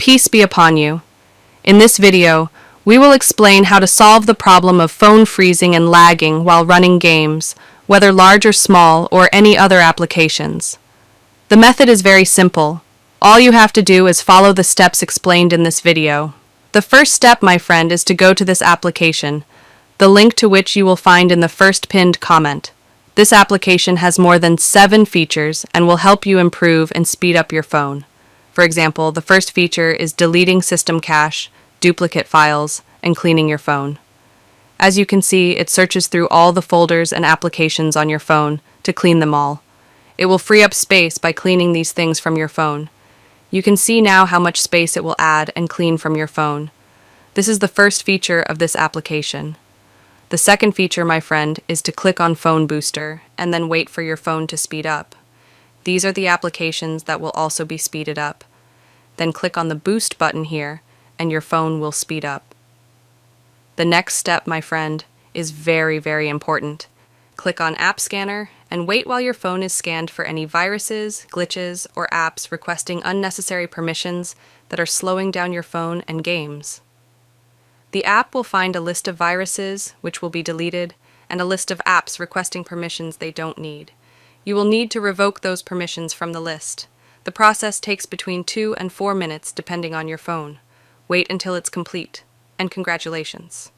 Peace be upon you. In this video, we will explain how to solve the problem of phone freezing and lagging while running games, whether large or small, or any other applications. The method is very simple. All you have to do is follow the steps explained in this video. The first step, my friend, is to go to this application, the link to which you will find in the first pinned comment. This application has more than 7 features and will help you improve and speed up your phone. For example, the first feature is deleting system cache, duplicate files, and cleaning your phone. As you can see, it searches through all the folders and applications on your phone to clean them all. It will free up space by cleaning these things from your phone. You can see now how much space it will add and clean from your phone. This is the first feature of this application. The second feature, my friend, is to click on Phone Booster and then wait for your phone to speed up. These are the applications that will also be speeded up. Then click on the Boost button here and your phone will speed up. The next step, my friend, is very, very important. Click on App Scanner and wait while your phone is scanned for any viruses, glitches, or apps requesting unnecessary permissions that are slowing down your phone and games. The app will find a list of viruses, which will be deleted, and a list of apps requesting permissions they don't need. You will need to revoke those permissions from the list. The process takes between 2 and 4 minutes depending on your phone. Wait until it's complete, and congratulations.